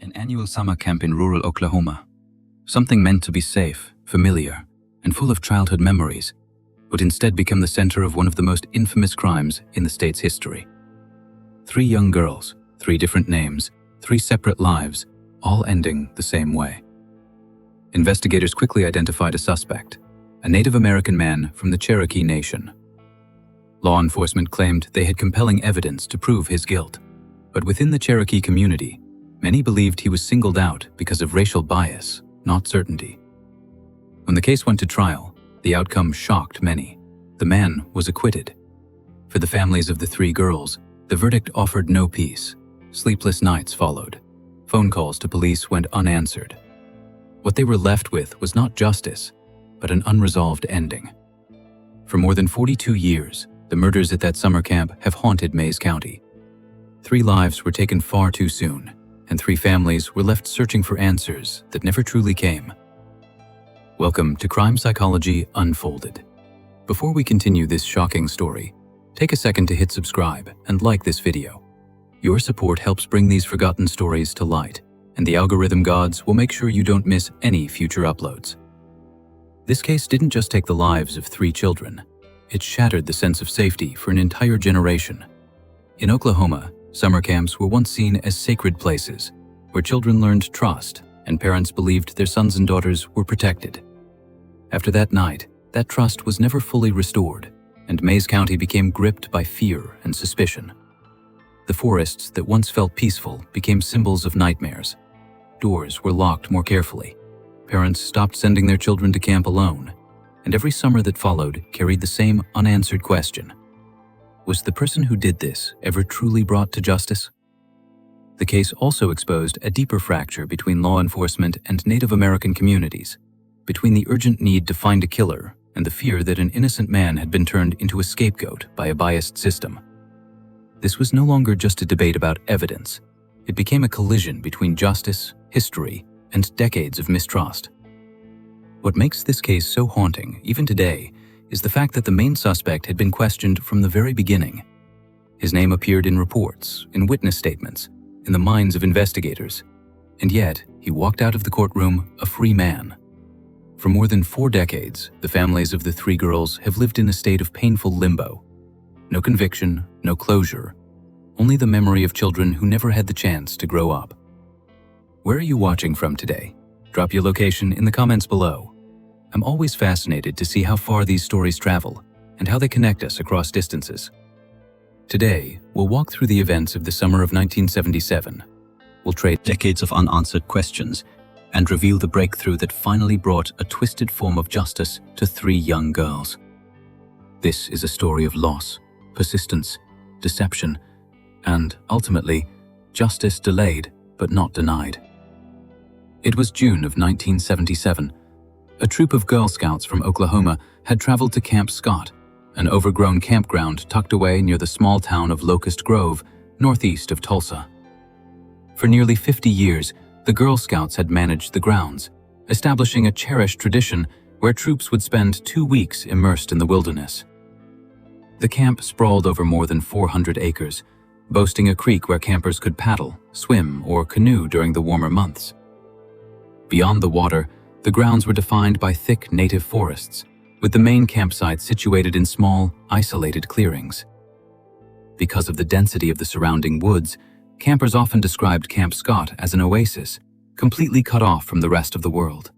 An annual summer camp in rural Oklahoma. Something meant to be safe, familiar, and full of childhood memories, would instead become the center of one of the most infamous crimes in the state's history. 3 young girls, 3 different names, 3 separate lives, all ending the same way. Investigators quickly identified a suspect, a Native American man from the Cherokee Nation. Law enforcement claimed they had compelling evidence to prove his guilt, but within the Cherokee community, many believed he was singled out because of racial bias, not certainty. When the case went to trial, the outcome shocked many. The man was acquitted. For the families of the 3 girls, the verdict offered no peace. Sleepless nights followed. Phone calls to police went unanswered. What they were left with was not justice, but an unresolved ending. For more than 42 years, the murders at that summer camp have haunted Mays County. 3 lives were taken far too soon, and 3 families were left searching for answers that never truly came. Welcome to Crime Psychology Unfolded. Before we continue this shocking story, take a second to hit subscribe and like this video. Your support helps bring these forgotten stories to light, and the algorithm gods will make sure you don't miss any future uploads. This case didn't just take the lives of 3 children, it shattered the sense of safety for an entire generation. In Oklahoma, summer camps were once seen as sacred places, where children learned trust and parents believed their sons and daughters were protected. After that night, that trust was never fully restored, and Mays County became gripped by fear and suspicion. The forests that once felt peaceful became symbols of nightmares. Doors were locked more carefully. Parents stopped sending their children to camp alone, and every summer that followed carried the same unanswered question. Was the person who did this ever truly brought to justice? The case also exposed a deeper fracture between law enforcement and Native American communities, between the urgent need to find a killer and the fear that an innocent man had been turned into a scapegoat by a biased system. This was no longer just a debate about evidence. It became a collision between justice, history, and decades of mistrust. What makes this case so haunting, even today, is the fact that the main suspect had been questioned from the very beginning. His name appeared in reports, in witness statements, in the minds of investigators, and yet he walked out of the courtroom a free man. For more than 4 decades, the families of the 3 girls have lived in a state of painful limbo. No conviction, no closure, only the memory of children who never had the chance to grow up. Where are you watching from today? Drop your location in the comments below. I'm always fascinated to see how far these stories travel and how they connect us across distances. Today, we'll walk through the events of the summer of 1977. We'll trade decades of unanswered questions and reveal the breakthrough that finally brought a twisted form of justice to 3 young girls. This is a story of loss, persistence, deception, and, ultimately, justice delayed but not denied. It was June of 1977. A troop of Girl Scouts from Oklahoma had traveled to Camp Scott, an overgrown campground tucked away near the small town of Locust Grove, northeast of Tulsa. For nearly 50 years, the Girl Scouts had managed the grounds, establishing a cherished tradition where troops would spend 2 weeks immersed in the wilderness. The camp sprawled over more than 400 acres, boasting a creek where campers could paddle, swim, or canoe during the warmer months. Beyond the water, the grounds were defined by thick native forests, with the main campsite situated in small, isolated clearings. Because of the density of the surrounding woods, campers often described Camp Scott as an oasis, completely cut off from the rest of the world.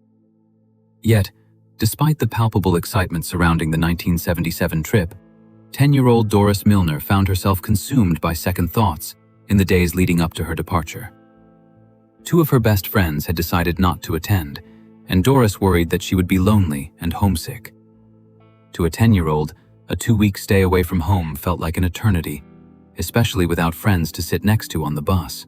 Yet, despite the palpable excitement surrounding the 1977 trip, 10-year-old Doris Milner found herself consumed by second thoughts in the days leading up to her departure. 2 of her best friends had decided not to attend, and Doris worried that she would be lonely and homesick. To a 10-year-old, a 2-week stay away from home felt like an eternity, especially without friends to sit next to on the bus.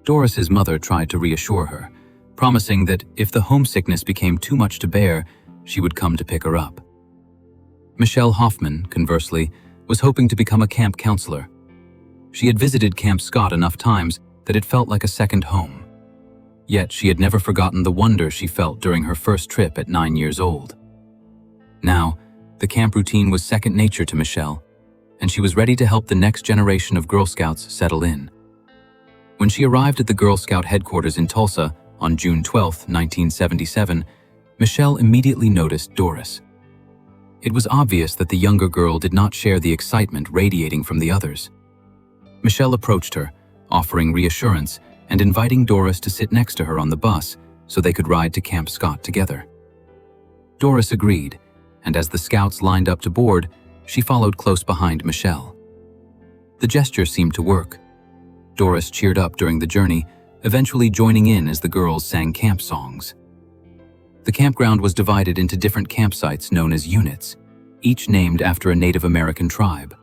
Doris's mother tried to reassure her, promising that if the homesickness became too much to bear, she would come to pick her up. Michelle Hoffman, conversely, was hoping to become a camp counselor. She had visited Camp Scott enough times that it felt like a second home. Yet she had never forgotten the wonder she felt during her first trip at 9 years old. Now, the camp routine was second nature to Michelle, and she was ready to help the next generation of Girl Scouts settle in. When When she arrived at the Girl Scout headquarters in Tulsa on June 12, 1977, Michelle immediately noticed Doris. It was obvious that the younger girl did not share the excitement radiating from the others. Michelle approached her, offering reassurance and inviting Doris to sit next to her on the bus so they could ride to Camp Scott together. Doris agreed, and as the scouts lined up to board, she followed close behind Michelle. The gesture seemed to work. Doris cheered up during the journey, eventually joining in as the girls sang camp songs. The campground was divided into different campsites known as units, each named after a Native American tribe.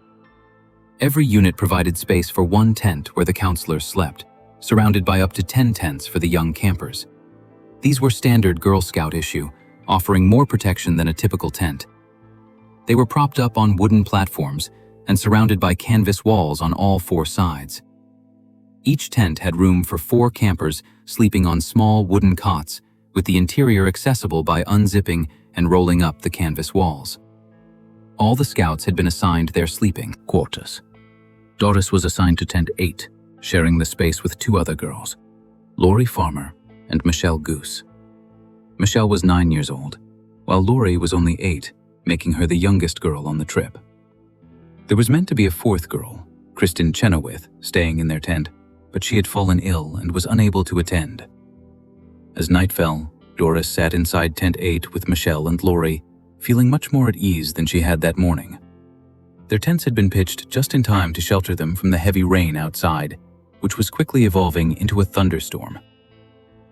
Every unit provided space for one tent where the counselors slept, surrounded by up to 10 tents for the young campers. These were standard Girl Scout issue, offering more protection than a typical tent. They were propped up on wooden platforms and surrounded by canvas walls on all 4 sides. Each tent had room for 4 campers sleeping on small wooden cots, with the interior accessible by unzipping and rolling up the canvas walls. All the scouts had been assigned their sleeping quarters. Doris was assigned to Tent 8, sharing the space with 2 other girls, Lori Farmer and Michelle Goose. Michelle was 9 years old, while Lori was only 8, making her the youngest girl on the trip. There was meant to be a 4th girl, Kristen Chenoweth, staying in their tent, but she had fallen ill and was unable to attend. As night fell, Doris sat inside Tent 8 with Michelle and Lori, feeling much more at ease than she had that morning. Their tents had been pitched just in time to shelter them from the heavy rain outside, which was quickly evolving into a thunderstorm.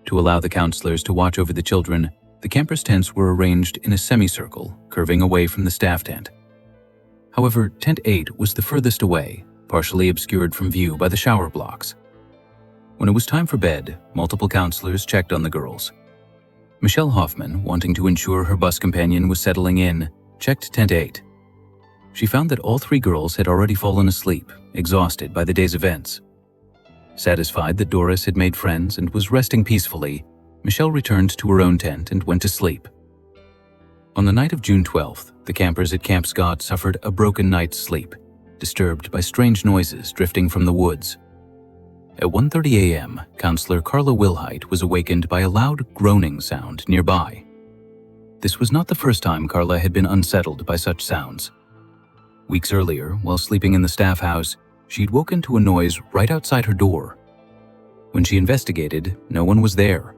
To allow the counselors to watch over the children, the campers' tents were arranged in a semicircle, curving away from the staff tent. However, Tent 8 was the furthest away, partially obscured from view by the shower blocks. When it was time for bed, multiple counselors checked on the girls. Michelle Hoffman, wanting to ensure her bus companion was settling in, checked Tent 8. She found that all 3 girls had already fallen asleep, exhausted by the day's events. Satisfied that Doris had made friends and was resting peacefully, Michelle returned to her own tent and went to sleep. On the night of June 12th, the campers at Camp Scott suffered a broken night's sleep, disturbed by strange noises drifting from the woods. At 1:30 a.m., Counselor Carla Wilhite was awakened by a loud groaning sound nearby. This was not the first time Carla had been unsettled by such sounds. Weeks earlier, while sleeping in the staff house, she'd woken to a noise right outside her door. When she investigated, no one was there.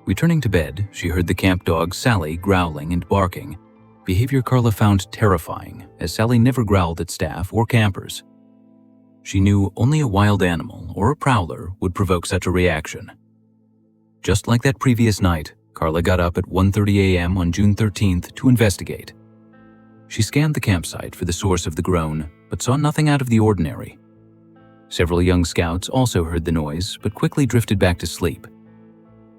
Returning to bed, she heard the camp dog Sally growling and barking, behavior Carla found terrifying, as Sally never growled at staff or campers. She knew only a wild animal or a prowler would provoke such a reaction. Just like that previous night, Carla got up at 1:30 a.m. on June 13th to investigate. She scanned the campsite for the source of the groan, but saw nothing out of the ordinary. Several young scouts also heard the noise, but quickly drifted back to sleep.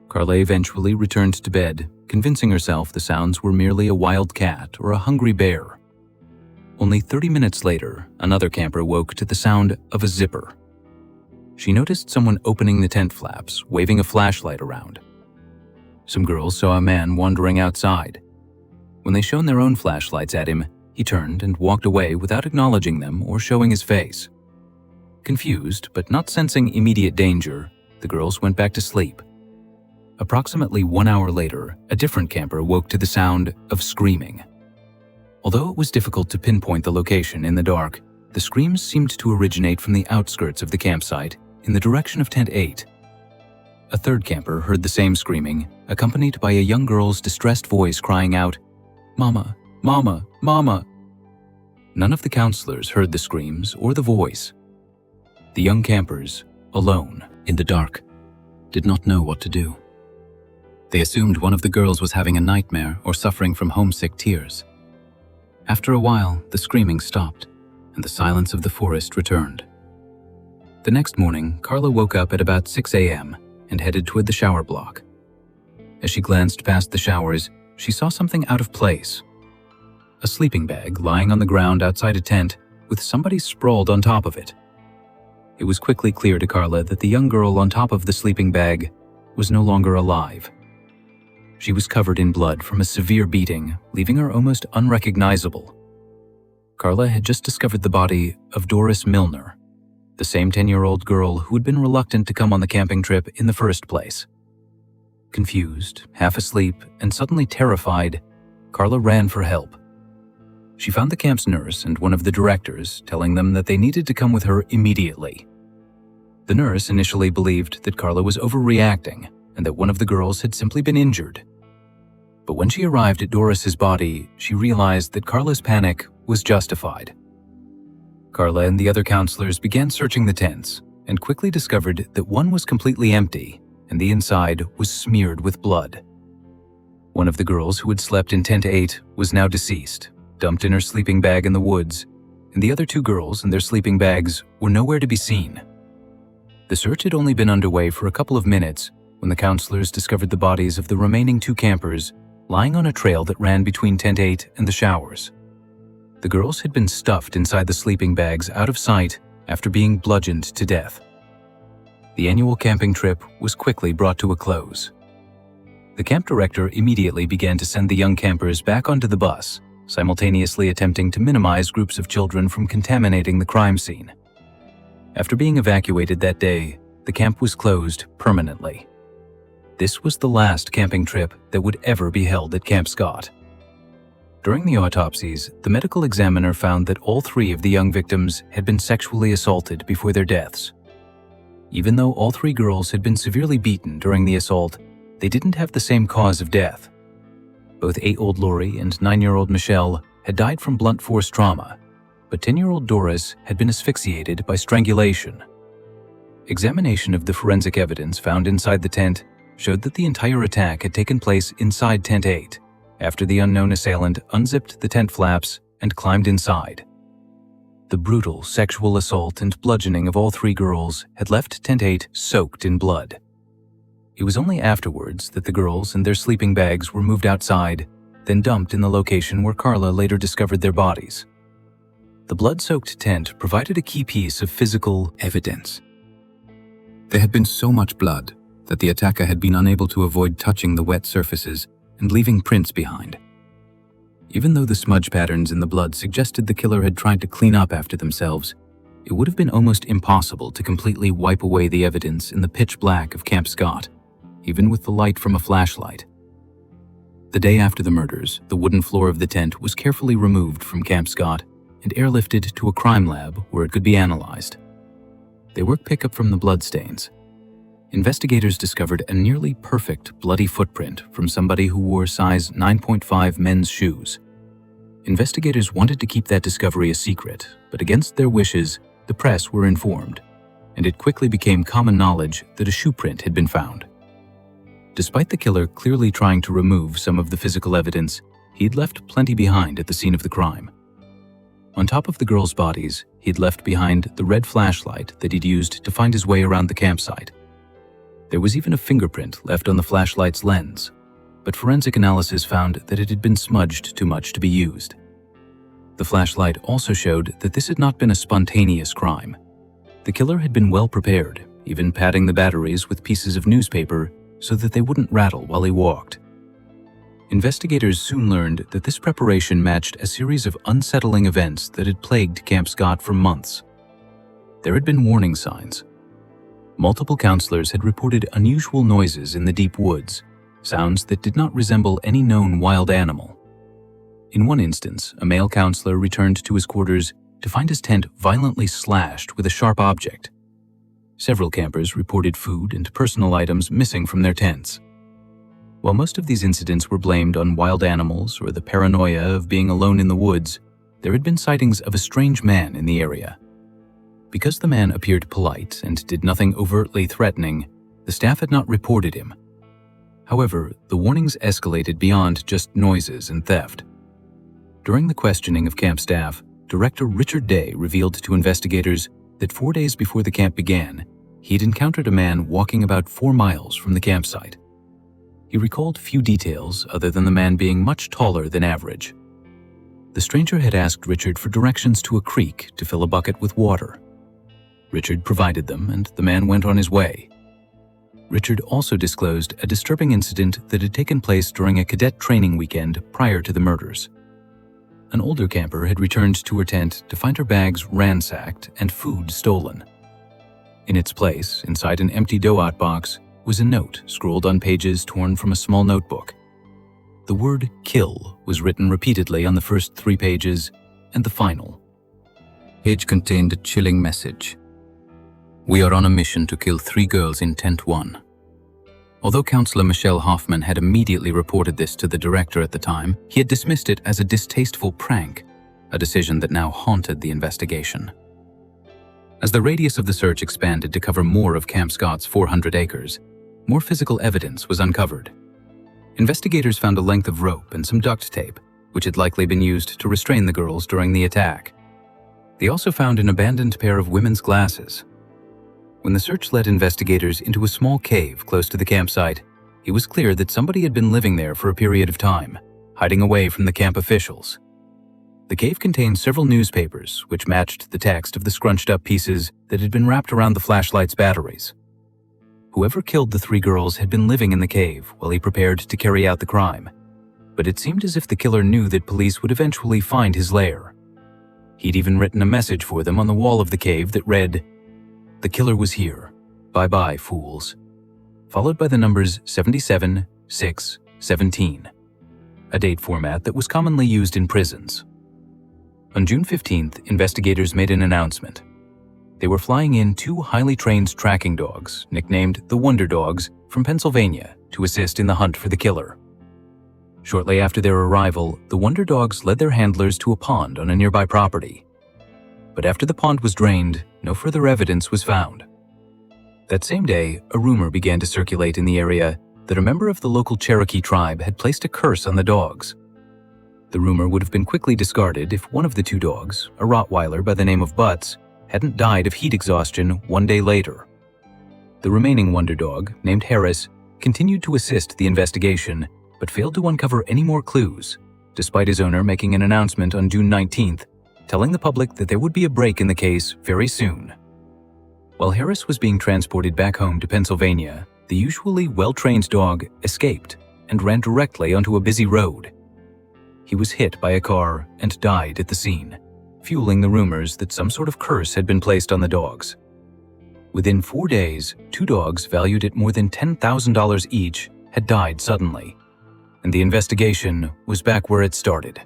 Carla eventually returned to bed, convincing herself the sounds were merely a wild cat or a hungry bear. Only 30 minutes later, another camper woke to the sound of a zipper. She noticed someone opening the tent flaps, waving a flashlight around. Some girls saw a man wandering outside. When they shone their own flashlights at him, he turned and walked away without acknowledging them or showing his face. Confused, but not sensing immediate danger, the girls went back to sleep. Approximately 1 hour later, a different camper woke to the sound of screaming. Although it was difficult to pinpoint the location in the dark, the screams seemed to originate from the outskirts of the campsite, in the direction of Tent 8. A third camper heard the same screaming, accompanied by a young girl's distressed voice crying out, "Mama, Mama, Mama." None of the counselors heard the screams or the voice. The young campers, alone, in the dark, did not know what to do. They assumed one of the girls was having a nightmare or suffering from homesick tears. After a while, the screaming stopped, and the silence of the forest returned. The next morning, Carla woke up at about 6 a.m. and headed toward the shower block. As she glanced past the showers, she saw something out of place. A sleeping bag lying on the ground outside a tent with somebody sprawled on top of it. It was quickly clear to Carla that the young girl on top of the sleeping bag was no longer alive. She was covered in blood from a severe beating, leaving her almost unrecognizable. Carla had just discovered the body of Doris Milner, the same 10-year-old girl who had been reluctant to come on the camping trip in the first place. Confused, half asleep, and suddenly terrified, Carla ran for help. She found the camp's nurse and one of the directors, telling them that they needed to come with her immediately. The nurse initially believed that Carla was overreacting and that one of the girls had simply been injured. But when she arrived at Doris's body, she realized that Carla's panic was justified. Carla and the other counselors began searching the tents and quickly discovered that one was completely empty and the inside was smeared with blood. One of the girls who had slept in Tent 8 was now deceased, dumped in her sleeping bag in the woods, and the other 2 girls and their sleeping bags were nowhere to be seen. The search had only been underway for a couple of minutes when the counselors discovered the bodies of the remaining 2 campers lying on a trail that ran between Tent 8 and the showers. The girls had been stuffed inside the sleeping bags out of sight after being bludgeoned to death. The annual camping trip was quickly brought to a close. The camp director immediately began to send the young campers back onto the bus, simultaneously attempting to minimize groups of children from contaminating the crime scene. After being evacuated that day, the camp was closed permanently. This was the last camping trip that would ever be held at Camp Scott. During the autopsies, the medical examiner found that all 3 of the young victims had been sexually assaulted before their deaths. Even though all 3 girls had been severely beaten during the assault, they didn't have the same cause of death. Both 8-year-old Lori and 9-year-old Michelle had died from blunt force trauma, but 10-year-old Doris had been asphyxiated by strangulation. Examination of the forensic evidence found inside the tent showed that the entire attack had taken place inside Tent 8, after the unknown assailant unzipped the tent flaps and climbed inside. The brutal sexual assault and bludgeoning of all 3 girls had left Tent 8 soaked in blood. It was only afterwards that the girls and their sleeping bags were moved outside, then dumped in the location where Carla later discovered their bodies. The blood-soaked tent provided a key piece of physical evidence. There had been so much blood that the attacker had been unable to avoid touching the wet surfaces and leaving prints behind. Even though the smudge patterns in the blood suggested the killer had tried to clean up after themselves, it would have been almost impossible to completely wipe away the evidence in the pitch black of Camp Scott, even with the light from a flashlight. The day after the murders, the wooden floor of the tent was carefully removed from Camp Scott and airlifted to a crime lab where it could be analyzed. They work pickup from the bloodstains. Investigators discovered a nearly perfect bloody footprint from somebody who wore size 9.5 men's shoes. Investigators wanted to keep that discovery a secret, but against their wishes, the press were informed, and it quickly became common knowledge that a shoe print had been found. Despite the killer clearly trying to remove some of the physical evidence, he'd left plenty behind at the scene of the crime. On top of the girls' bodies, he'd left behind the red flashlight that he'd used to find his way around the campsite. There was even a fingerprint left on the flashlight's lens, but forensic analysis found that it had been smudged too much to be used. The flashlight also showed that this had not been a spontaneous crime. The killer had been well prepared, even padding the batteries with pieces of newspaper so that they wouldn't rattle while he walked. Investigators soon learned that this preparation matched a series of unsettling events that had plagued Camp Scott for months. There had been warning signs. Multiple counselors had reported unusual noises in the deep woods, sounds that did not resemble any known wild animal. In one instance, a male counselor returned to his quarters to find his tent violently slashed with a sharp object. Several campers reported food and personal items missing from their tents. While most of these incidents were blamed on wild animals or the paranoia of being alone in the woods, there had been sightings of a strange man in the area. Because the man appeared polite and did nothing overtly threatening, the staff had not reported him. However, the warnings escalated beyond just noises and theft. During the questioning of camp staff, Director Richard Day revealed to investigators that 4 days before the camp began, he'd encountered a man walking about 4 miles from the campsite. He recalled few details other than the man being much taller than average. The stranger had asked Richard for directions to a creek to fill a bucket with water. Richard provided them, and the man went on his way. Richard also disclosed a disturbing incident that had taken place during a cadet training weekend prior to the murders. An older camper had returned to her tent to find her bags ransacked and food stolen. In its place, inside an empty dough-out box, was a note scrawled on pages torn from a small notebook. The word "kill" was written repeatedly on the first 3 pages and the final page contained a chilling message. "We are on a mission to kill 3 girls in Tent 1. Although Counselor Michelle Hoffman had immediately reported this to the director at the time, he had dismissed it as a distasteful prank, a decision that now haunted the investigation. As the radius of the search expanded to cover more of Camp Scott's 400 acres, more physical evidence was uncovered. Investigators found a length of rope and some duct tape, which had likely been used to restrain the girls during the attack. They also found an abandoned pair of women's glasses. When the search led investigators into a small cave close to the campsite, it was clear that somebody had been living there for a period of time, hiding away from the camp officials. The cave contained several newspapers, which matched the text of the scrunched-up pieces that had been wrapped around the flashlight's batteries. Whoever killed the 3 girls had been living in the cave while he prepared to carry out the crime, but it seemed as if the killer knew that police would eventually find his lair. He'd even written a message for them on the wall of the cave that read, "The killer was here. Bye-bye, fools," followed by the numbers 77, 6, 17, a date format that was commonly used in prisons. On June 15th, investigators made an announcement. They were flying in 2 highly trained tracking dogs, nicknamed the Wonder Dogs, from Pennsylvania to assist in the hunt for the killer. Shortly after their arrival, the Wonder Dogs led their handlers to a pond on a nearby property. But after the pond was drained, no further evidence was found. That same day, a rumor began to circulate in the area that a member of the local Cherokee tribe had placed a curse on the dogs. The rumor would have been quickly discarded if one of the 2 dogs, a Rottweiler by the name of Butts, hadn't died of heat exhaustion 1 day later. The remaining Wonder Dog, named Harris, continued to assist the investigation, but failed to uncover any more clues, despite his owner making an announcement on June 19th, telling the public that there would be a break in the case very soon. While Harris was being transported back home to Pennsylvania, the usually well-trained dog escaped and ran directly onto a busy road. He was hit by a car and died at the scene, fueling the rumors that some sort of curse had been placed on the dogs. Within 4 days, 2 dogs valued at more than $10,000 each had died suddenly, and the investigation was back where it started.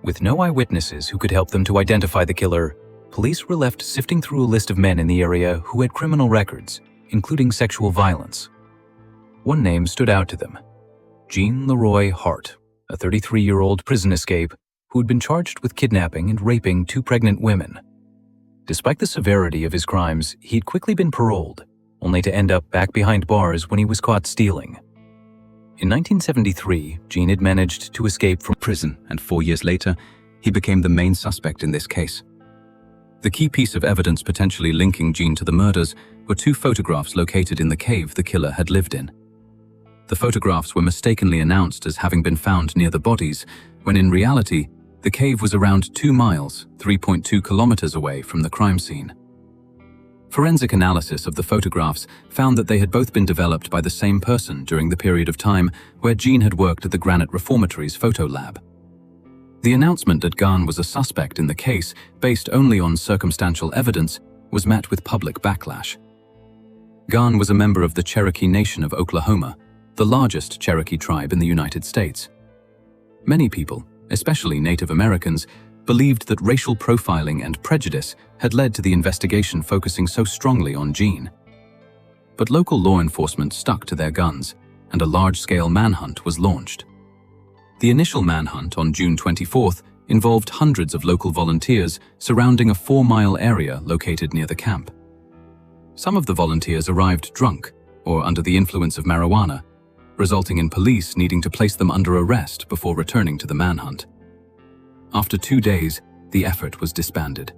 With no eyewitnesses who could help them to identify the killer, police were left sifting through a list of men in the area who had criminal records, including sexual violence. One name stood out to them: Jean Leroy Hart, a 33-year-old prison escape who had been charged with kidnapping and raping 2 pregnant women. Despite the severity of his crimes, he'd quickly been paroled, only to end up back behind bars when he was caught stealing. In 1973, Jean had managed to escape from prison, and 4 years later, he became the main suspect in this case. The key piece of evidence potentially linking Jean to the murders were 2 photographs located in the cave the killer had lived in. The photographs were mistakenly announced as having been found near the bodies, when in reality, the cave was around 2 miles, 3.2 kilometers away from the crime scene. Forensic analysis of the photographs found that they had both been developed by the same person during the period of time where Jean had worked at the Granite Reformatory's photo lab. The announcement that Gahn was a suspect in the case, based only on circumstantial evidence, was met with public backlash. Gahn was a member of the Cherokee Nation of Oklahoma, the largest Cherokee tribe in the United States. Many people, especially Native Americans, believed that racial profiling and prejudice had led to the investigation focusing so strongly on Jean. But local law enforcement stuck to their guns, and a large-scale manhunt was launched. The initial manhunt on June 24th involved hundreds of local volunteers surrounding a 4-mile area located near the camp. Some of the volunteers arrived drunk or under the influence of marijuana, resulting in police needing to place them under arrest before returning to the manhunt. After 2 days, the effort was disbanded.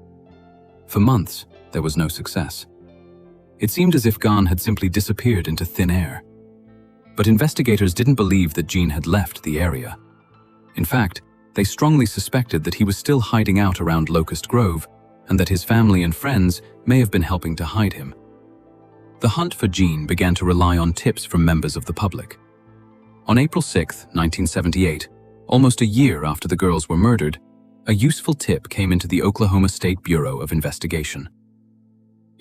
For months, there was no success. It seemed as if Gahn had simply disappeared into thin air. But investigators didn't believe that Jean had left the area. In fact, they strongly suspected that he was still hiding out around Locust Grove and that his family and friends may have been helping to hide him. The hunt for Jean began to rely on tips from members of the public. On April 6, 1978, almost a year after the girls were murdered, a useful tip came into the Oklahoma State Bureau of Investigation.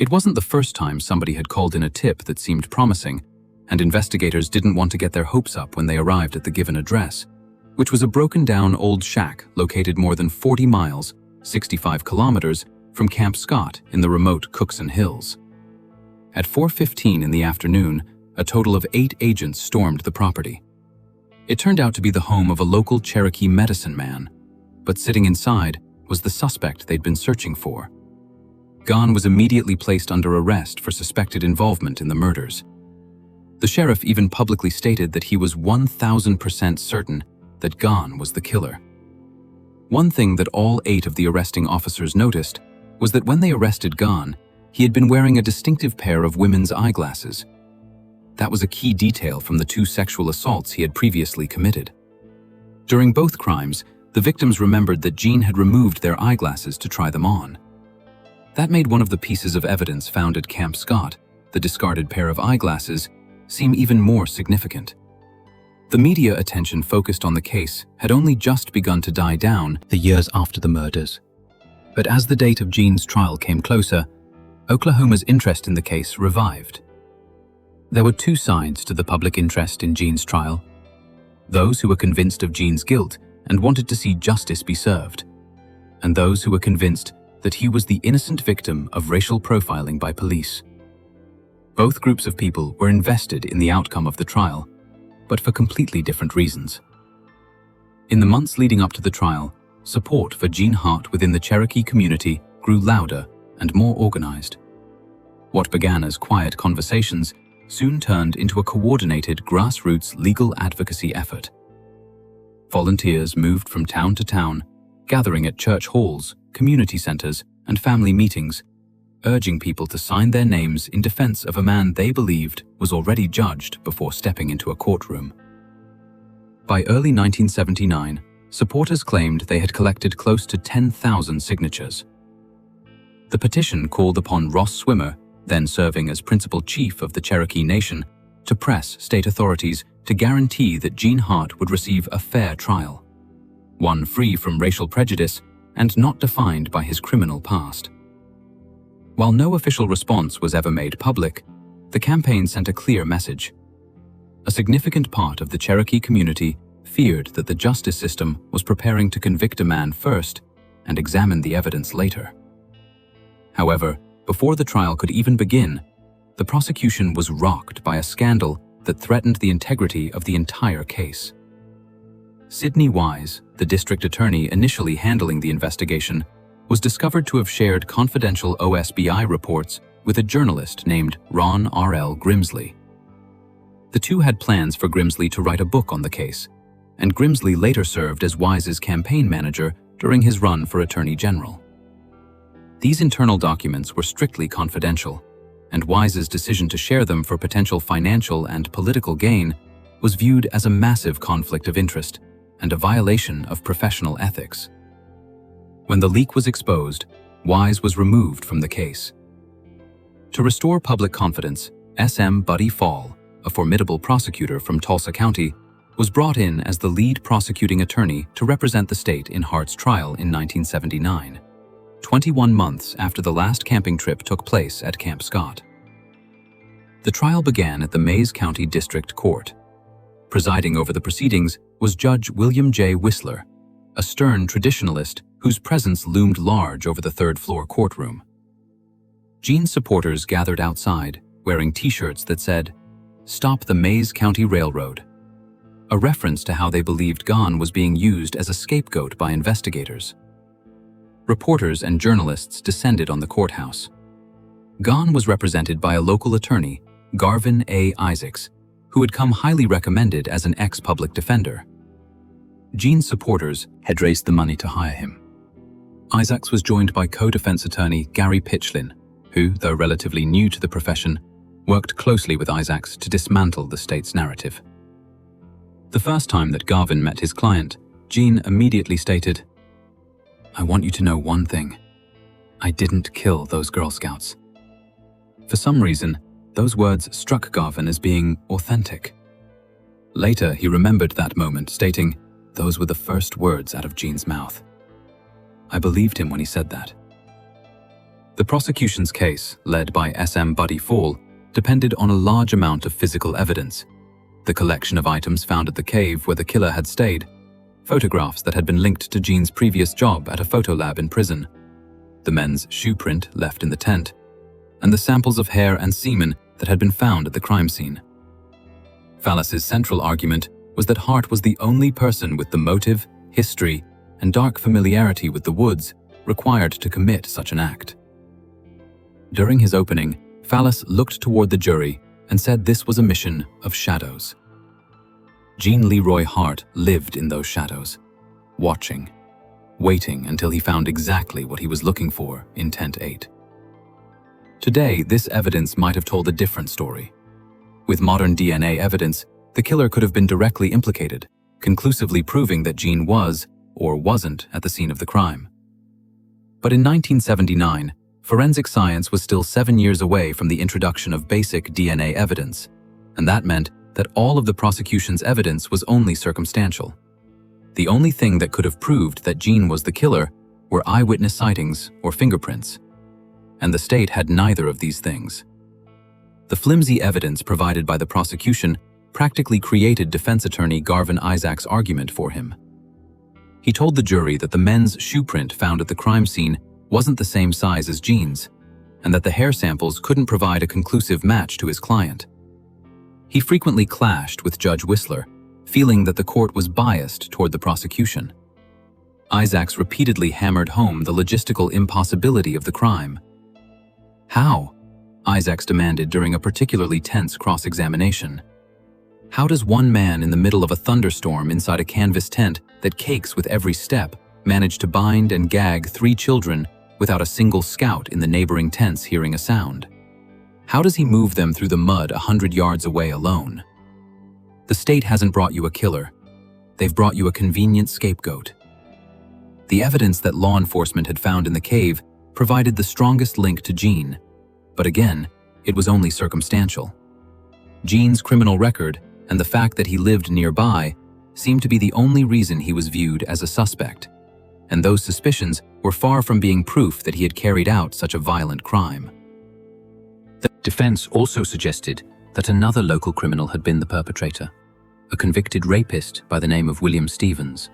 It wasn't the first time somebody had called in a tip that seemed promising, and investigators didn't want to get their hopes up when they arrived at the given address, which was a broken-down old shack located more than 40 miles, 65 kilometers, from Camp Scott in the remote Cookson Hills. At 4:15 in the afternoon, a total of 8 agents stormed the property. It turned out to be the home of a local Cherokee medicine man, but sitting inside was the suspect they'd been searching for. Gahn was immediately placed under arrest for suspected involvement in the murders. The sheriff even publicly stated that he was 1,000% certain that Gahn was the killer. One thing that all 8 of the arresting officers noticed was that when they arrested Gahn, he had been wearing a distinctive pair of women's eyeglasses. That was a key detail from the 2 sexual assaults he had previously committed. During both crimes, the victims remembered that Jean had removed their eyeglasses to try them on. That made one of the pieces of evidence found at Camp Scott, the discarded pair of eyeglasses, seem even more significant. The media attention focused on the case had only just begun to die down the years after the murders. But as the date of Jean's trial came closer, Oklahoma's interest in the case revived. There were 2 sides to the public interest in Jean's trial: those who were convinced of Jean's guilt and wanted to see justice be served, and those who were convinced that he was the innocent victim of racial profiling by police. Both groups of people were invested in the outcome of the trial, but for completely different reasons. In the months leading up to the trial, support for Jean Hart within the Cherokee community grew louder and more organized. What began as quiet conversations soon turned into a coordinated grassroots legal advocacy effort. Volunteers moved from town to town, gathering at church halls, community centers, and family meetings, urging people to sign their names in defense of a man they believed was already judged before stepping into a courtroom. By early 1979, supporters claimed they had collected close to 10,000 signatures. The petition called upon Ross Swimmer, then serving as principal chief of the Cherokee Nation, to press state authorities to guarantee that Jean Hart would receive a fair trial, one free from racial prejudice and not defined by his criminal past. While no official response was ever made public, the campaign sent a clear message. A significant part of the Cherokee community feared that the justice system was preparing to convict a man first and examine the evidence later. However, before the trial could even begin, the prosecution was rocked by a scandal that threatened the integrity of the entire case. Sidney Wise, the district attorney initially handling the investigation, was discovered to have shared confidential OSBI reports with a journalist named Ron R.L. Grimsley. The two had plans for Grimsley to write a book on the case, and Grimsley later served as Wise's campaign manager during his run for Attorney General. These internal documents were strictly confidential, and Wise's decision to share them for potential financial and political gain was viewed as a massive conflict of interest and a violation of professional ethics. When the leak was exposed, Wise was removed from the case. To restore public confidence, S.M. Buddy Fall, a formidable prosecutor from Tulsa County, was brought in as the lead prosecuting attorney to represent the state in Hart's trial in 1979. 21 months after the last camping trip took place at Camp Scott. The trial began at the Mayes County District Court. Presiding over the proceedings was Judge William J. Whistler, a stern traditionalist whose presence loomed large over the third-floor courtroom. Jean's supporters gathered outside, wearing T-shirts that said, "Stop the Mayes County Railroad," a reference to how they believed Gahn was being used as a scapegoat by investigators. Reporters and journalists descended on the courthouse. Gahn was represented by a local attorney, Garvin A. Isaacs, who had come highly recommended as an ex-public defender. Jean's supporters had raised the money to hire him. Isaacs was joined by co-defense attorney Gary Pitchlin, who, though relatively new to the profession, worked closely with Isaacs to dismantle the state's narrative. The first time that Garvin met his client, Jean immediately stated, "I want you to know one thing. I didn't kill those Girl Scouts." For some reason, those words struck Garvin as being authentic. Later, he remembered that moment, stating, "Those were the first words out of Jean's mouth." I believed him when he said that. The prosecution's case, led by SM Buddy Fall, depended on a large amount of physical evidence. The collection of items found at the cave where the killer had stayed, photographs that had been linked to Jean's previous job at a photo lab in prison, the men's shoe print left in the tent, and the samples of hair and semen that had been found at the crime scene. Fallis's central argument was that Hart was the only person with the motive, history, and dark familiarity with the woods required to commit such an act. During his opening, Fallis looked toward the jury and said this was a mission of shadows. Jean Leroy Hart lived in those shadows, watching, waiting until he found exactly what he was looking for in Tent 8. Today, this evidence might have told a different story. With modern DNA evidence, the killer could have been directly implicated, conclusively proving that Jean was, or wasn't, at the scene of the crime. But in 1979, forensic science was still 7 years away from the introduction of basic DNA evidence, and that meant that all of the prosecution's evidence was only circumstantial. The only thing that could have proved that Jean was the killer were eyewitness sightings or fingerprints, and the state had neither of these things. The flimsy evidence provided by the prosecution practically created defense attorney Garvin Isaac's argument for him. He told the jury that the men's shoe print found at the crime scene wasn't the same size as Jean's, and that the hair samples couldn't provide a conclusive match to his client. He frequently clashed with Judge Whistler, feeling that the court was biased toward the prosecution. Isaacs repeatedly hammered home the logistical impossibility of the crime. How? Isaacs demanded during a particularly tense cross-examination. How does one man in the middle of a thunderstorm inside a canvas tent that cakes with every step manage to bind and gag 3 children without a single scout in the neighboring tents hearing a sound? How does he move them through the mud 100 yards away alone? The state hasn't brought you a killer. They've brought you a convenient scapegoat. The evidence that law enforcement had found in the cave provided the strongest link to Jean, but again, it was only circumstantial. Jean's criminal record and the fact that he lived nearby seemed to be the only reason he was viewed as a suspect, and those suspicions were far from being proof that he had carried out such a violent crime. The defense also suggested that another local criminal had been the perpetrator, a convicted rapist by the name of William Stevens.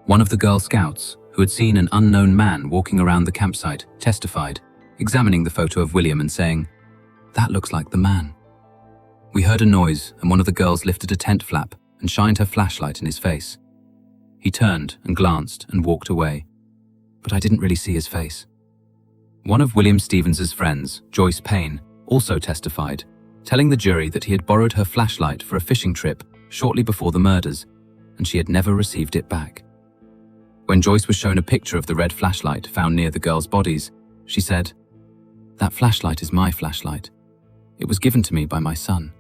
One of the Girl Scouts, who had seen an unknown man walking around the campsite, testified, examining the photo of William and saying, "That looks like the man." We heard a noise and one of the girls lifted a tent flap and shined her flashlight in his face. He turned and glanced and walked away, but I didn't really see his face. One of William Stevens's friends, Joyce Payne, also testified, telling the jury that he had borrowed her flashlight for a fishing trip shortly before the murders, and she had never received it back. When Joyce was shown a picture of the red flashlight found near the girls' bodies, she said, "That flashlight is my flashlight. It was given to me by my son."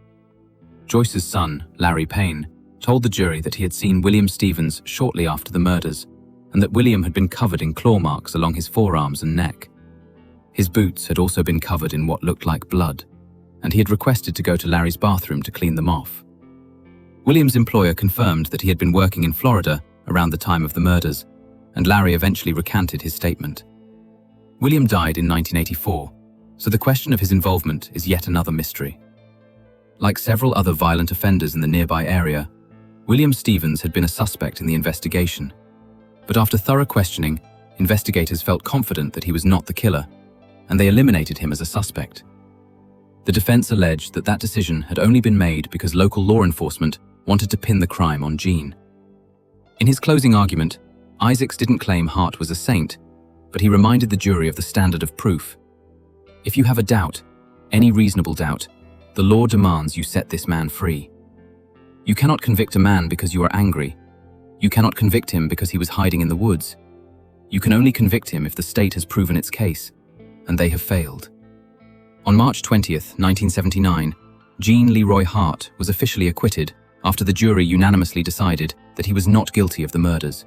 Joyce's son, Larry Payne, told the jury that he had seen William Stevens shortly after the murders, and that William had been covered in claw marks along his forearms and neck. His boots had also been covered in what looked like blood, and he had requested to go to Larry's bathroom to clean them off. William's employer confirmed that he had been working in Florida around the time of the murders, and Larry eventually recanted his statement. William died in 1984, so the question of his involvement is yet another mystery. Like several other violent offenders in the nearby area, William Stevens had been a suspect in the investigation. But after thorough questioning, investigators felt confident that he was not the killer, and they eliminated him as a suspect. The defense alleged that that decision had only been made because local law enforcement wanted to pin the crime on Jean. In his closing argument, Isaacs didn't claim Hart was a saint, but he reminded the jury of the standard of proof. If you have a doubt, any reasonable doubt, the law demands you set this man free. You cannot convict a man because you are angry. You cannot convict him because he was hiding in the woods. You can only convict him if the state has proven its case, and they have failed. On March 20th, 1979, Jean Leroy Hart was officially acquitted after the jury unanimously decided that he was not guilty of the murders.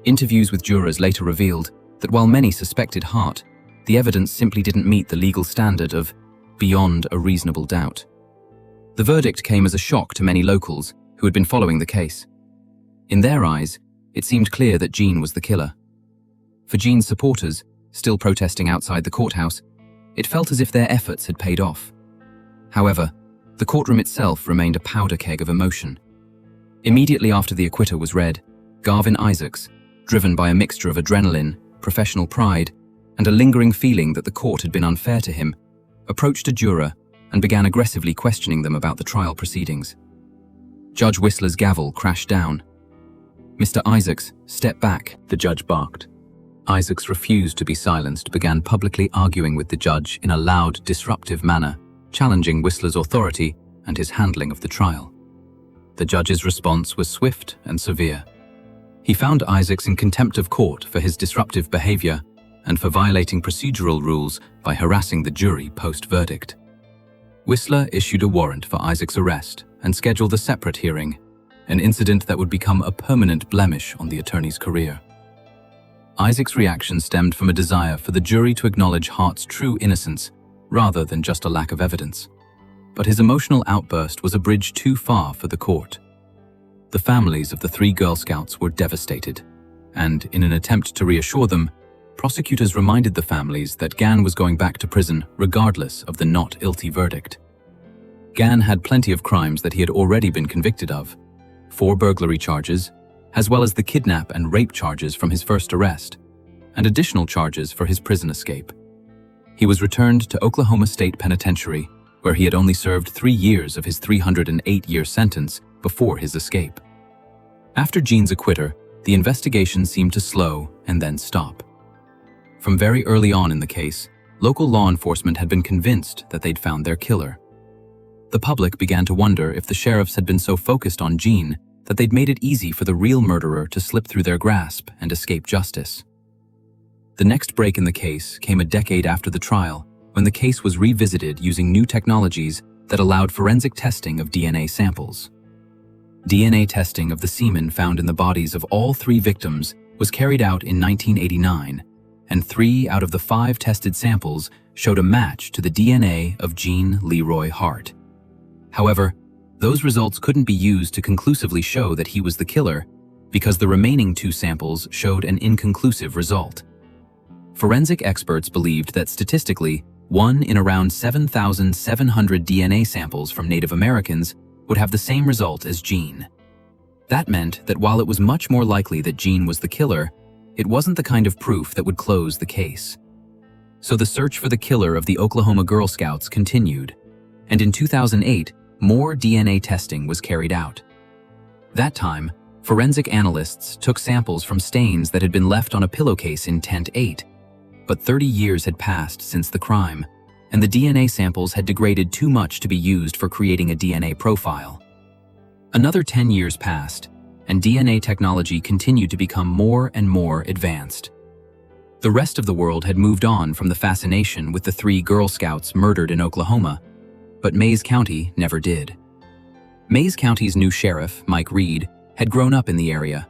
Interviews with jurors later revealed that while many suspected Hart, the evidence simply didn't meet the legal standard of beyond a reasonable doubt. The verdict came as a shock to many locals who had been following the case. In their eyes, it seemed clear that Jean was the killer. For Jean's supporters, still protesting outside the courthouse, it felt as if their efforts had paid off. However, the courtroom itself remained a powder keg of emotion. Immediately after the acquitter was read, Garvin Isaacs, driven by a mixture of adrenaline, professional pride, and a lingering feeling that the court had been unfair to him, approached a juror and began aggressively questioning them about the trial proceedings. Judge Whistler's gavel crashed down. "Mr. Isaacs, step back," the judge barked. Isaacs refused to be silenced, began publicly arguing with the judge in a loud, disruptive manner, challenging Whistler's authority and his handling of the trial. The judge's response was swift and severe. He found Isaacs in contempt of court for his disruptive behavior and for violating procedural rules by harassing the jury post-verdict. Whistler issued a warrant for Isaacs' arrest and scheduled a separate hearing, an incident that would become a permanent blemish on the attorney's career. Isaacs' reaction stemmed from a desire for the jury to acknowledge Hart's true innocence rather than just a lack of evidence. But his emotional outburst was a bridge too far for the court. The families of the 3 Girl Scouts were devastated, and in an attempt to reassure them, prosecutors reminded the families that Gann was going back to prison regardless of the not guilty verdict. Gann had plenty of crimes that he had already been convicted of, 4 burglary charges, as well as the kidnap and rape charges from his first arrest, and additional charges for his prison escape. He was returned to Oklahoma State Penitentiary, where he had only served 3 years of his 308-year sentence before his escape. After Gene's acquitter, the investigation seemed to slow and then stop. From very early on in the case, local law enforcement had been convinced that they'd found their killer. The public began to wonder if the sheriffs had been so focused on Gene that they'd made it easy for the real murderer to slip through their grasp and escape justice. The next break in the case came a decade after the trial, when the case was revisited using new technologies that allowed forensic testing of DNA samples. DNA testing of the semen found in the bodies of all 3 victims was carried out in 1989, and 3 out of the 5 tested samples showed a match to the DNA of Gene Leroy Hart. However, those results couldn't be used to conclusively show that he was the killer because the remaining 2 samples showed an inconclusive result. Forensic experts believed that statistically, 1 in around 7,700 DNA samples from Native Americans would have the same result as Gene. That meant that while it was much more likely that Gene was the killer, it wasn't the kind of proof that would close the case. So the search for the killer of the Oklahoma Girl Scouts continued, and in 2008, more DNA testing was carried out. That time, forensic analysts took samples from stains that had been left on a pillowcase in Tent 8, but 30 years had passed since the crime, and the DNA samples had degraded too much to be used for creating a DNA profile. Another 10 years passed, and DNA technology continued to become more and more advanced. The rest of the world had moved on from the fascination with the 3 Girl Scouts murdered in Oklahoma, but Mayes County never did. Mayes County's new sheriff, Mike Reed, had grown up in the area,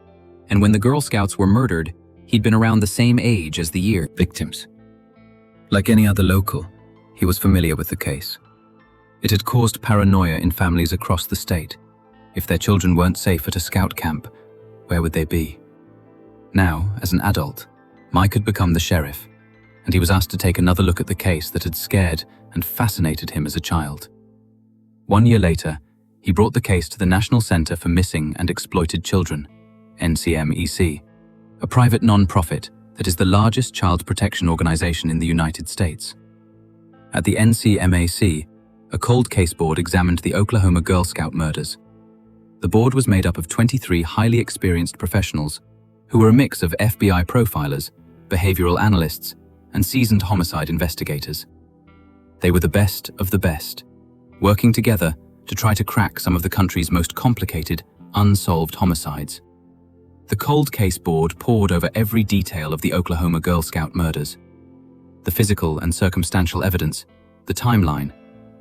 and when the Girl Scouts were murdered, he'd been around the same age as the year victims. Like any other local, he was familiar with the case. It had caused paranoia in families across the state. If their children weren't safe at a scout camp, where would they be? Now, as an adult, Mike had become the sheriff, and he was asked to take another look at the case that had scared and fascinated him as a child. 1 year later, he brought the case to the National Center for Missing and Exploited Children, NCMEC, a private non-profit that is the largest child protection organization in the United States. At the NCMEC, a cold case board examined the Oklahoma Girl Scout murders. The board was made up of 23 highly experienced professionals who were a mix of FBI profilers, behavioral analysts, and seasoned homicide investigators. They were the best of the best, working together to try to crack some of the country's most complicated, unsolved homicides. The cold case board pored over every detail of the Oklahoma Girl Scout murders. The physical and circumstantial evidence, the timeline,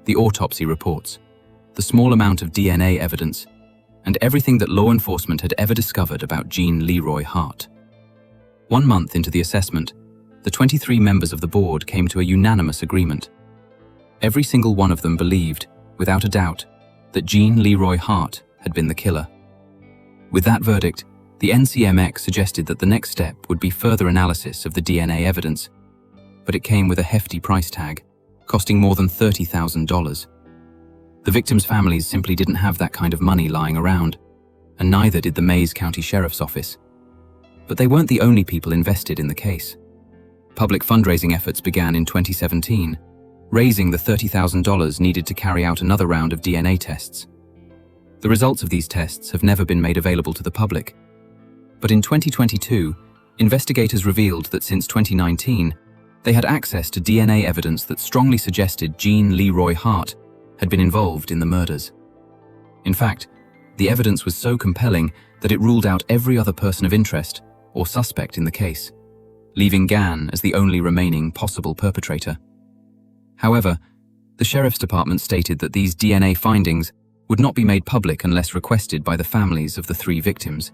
the autopsy reports, the small amount of DNA evidence, and everything that law enforcement had ever discovered about Gene Leroy Hart. 1 month into the assessment, the 23 members of the board came to a unanimous agreement. Every single one of them believed, without a doubt, that Gene Leroy Hart had been the killer. With that verdict, the NCMX suggested that the next step would be further analysis of the DNA evidence but it came with a hefty price tag, costing more than $30,000. The victims' families simply didn't have that kind of money lying around, and neither did the Mays County Sheriff's Office. But they weren't the only people invested in the case. Public fundraising efforts began in 2017, raising the $30,000 needed to carry out another round of DNA tests. The results of these tests have never been made available to the public. But in 2022, investigators revealed that since 2019, they had access to DNA evidence that strongly suggested Jean Leroy Hart had been involved in the murders. In fact, the evidence was so compelling that it ruled out every other person of interest or suspect in the case, leaving Gann as the only remaining possible perpetrator. However, the Sheriff's Department stated that these DNA findings would not be made public unless requested by the families of the 3 victims.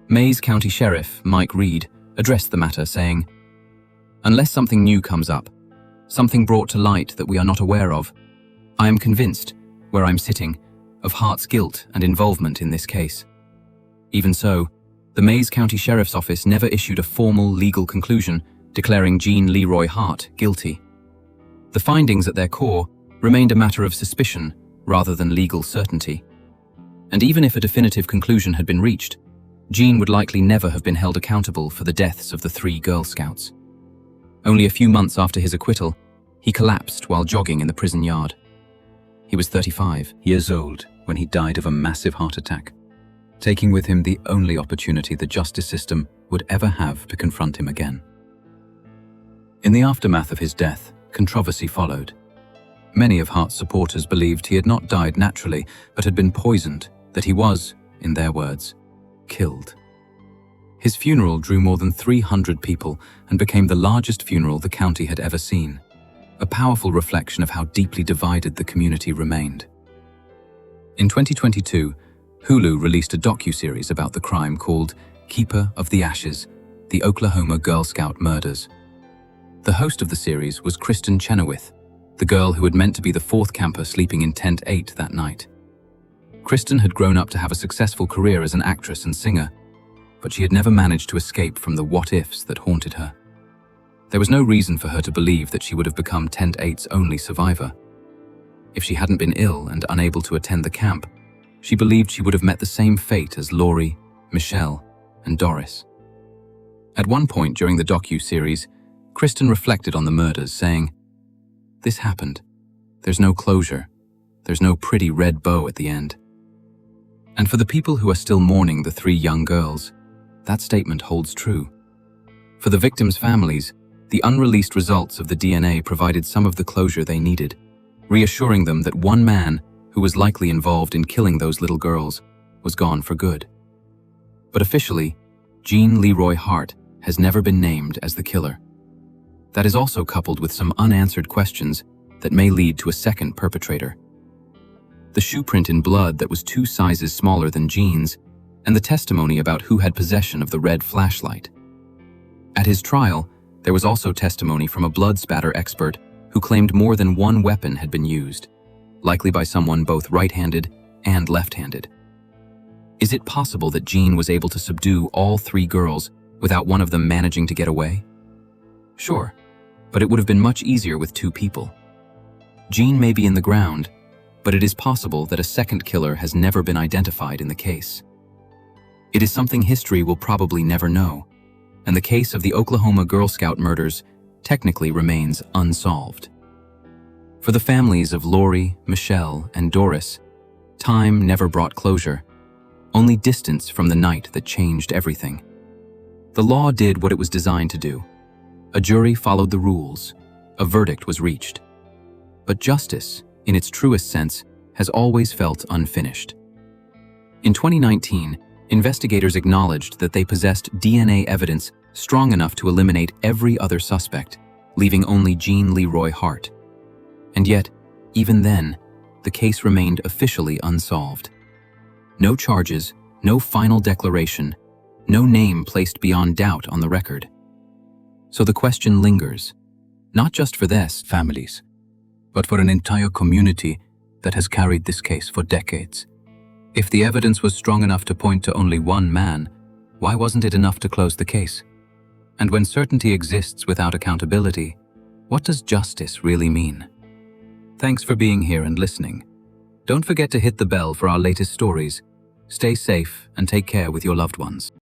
Mays County Sheriff Mike Reed addressed the matter, saying, "Unless something new comes up, something brought to light that we are not aware of, I am convinced, where I'm sitting, of Hart's guilt and involvement in this case." Even so, the Mays County Sheriff's Office never issued a formal legal conclusion declaring Jean Leroy Hart guilty. The findings at their core remained a matter of suspicion rather than legal certainty. And even if a definitive conclusion had been reached, Jean would likely never have been held accountable for the deaths of the 3 Girl Scouts. Only a few months after his acquittal, he collapsed while jogging in the prison yard. He was 35 years old when he died of a massive heart attack, taking with him the only opportunity the justice system would ever have to confront him again. In the aftermath of his death, controversy followed. Many of Hart's supporters believed he had not died naturally, but had been poisoned, that he was, in their words, killed. His funeral drew more than 300 people and became the largest funeral the county had ever seen, a powerful reflection of how deeply divided the community remained. In 2022, Hulu released a docuseries about the crime called Keeper of the Ashes: The Oklahoma Girl Scout Murders. The host of the series was Kristen Chenoweth, the girl who had meant to be the 4th camper sleeping in Tent 8 that night. Kristen had grown up to have a successful career as an actress and singer, but she had never managed to escape from the what-ifs that haunted her. There was no reason for her to believe that she would have become Tent 8's only survivor. If she hadn't been ill and unable to attend the camp, she believed she would have met the same fate as Lori, Michelle, and Doris. At one point during the docu-series, Kristen reflected on the murders, saying, "This happened. There's no closure. There's no pretty red bow at the end." And for the people who are still mourning the 3 young girls, that statement holds true. For the victims' families, the unreleased results of the DNA provided some of the closure they needed, reassuring them that one man, who was likely involved in killing those little girls, was gone for good. But officially, Jean Leroy Hart has never been named as the killer. That is also coupled with some unanswered questions that may lead to a second perpetrator. The shoe print in blood that was 2 sizes smaller than Jean's, and the testimony about who had possession of the red flashlight. At his trial, there was also testimony from a blood spatter expert who claimed more than one weapon had been used, likely by someone both right-handed and left-handed. Is it possible that Jean was able to subdue all 3 girls without one of them managing to get away? Sure, but it would have been much easier with 2 people. Jean may be in the ground, but it is possible that a second killer has never been identified in the case. It is something history will probably never know, and the case of the Oklahoma Girl Scout murders technically remains unsolved. For the families of Lori, Michelle, and Doris, time never brought closure, only distance from the night that changed everything. The law did what it was designed to do. A jury followed the rules. A verdict was reached. But justice, in its truest sense, has always felt unfinished. In 2019, investigators acknowledged that they possessed DNA evidence strong enough to eliminate every other suspect, leaving only Jean Leroy Hart. And yet, even then, the case remained officially unsolved. No charges, no final declaration, no name placed beyond doubt on the record. So the question lingers, not just for these families, but for an entire community that has carried this case for decades. If the evidence was strong enough to point to only one man, why wasn't it enough to close the case? And when certainty exists without accountability, What does justice really mean? Thanks for being here and listening. Don't forget to hit the bell for our latest stories. Stay safe and take care with your loved ones.